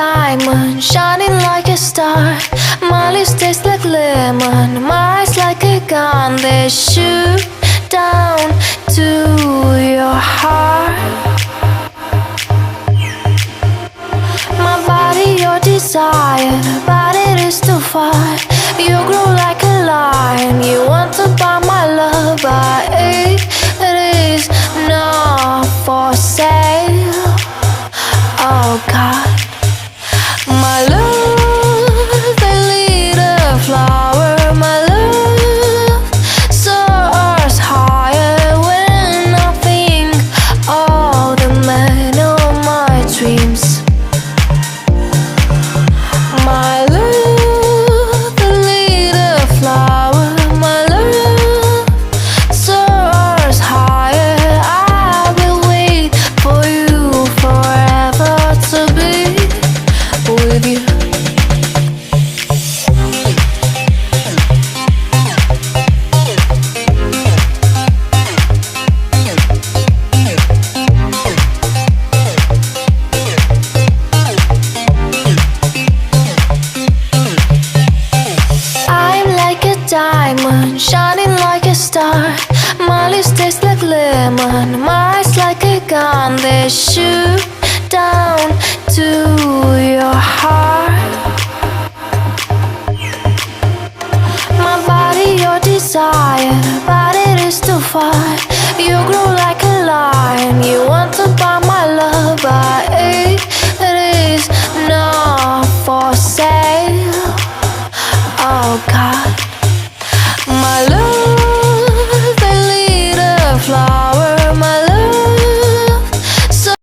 diamond, shining like a star. My lips taste like lemon, my eyes like a gun. They shoot down to your heart. My body, your desire, but it is too far. You grow like a lion, you want to buy my love, but it is not for sale. Oh God, my love, a little flower, my love soars higher when I think of the man of my dreams. My love, a little flower, my love soars higher. I will wait for you forever to be with you. I'm like a diamond, shining like a star. My lips taste like lemon, my eyes like a gun. They shoot down to your heart. My body, your desire, but it is too far. You grow like a lion, you want to buy my love,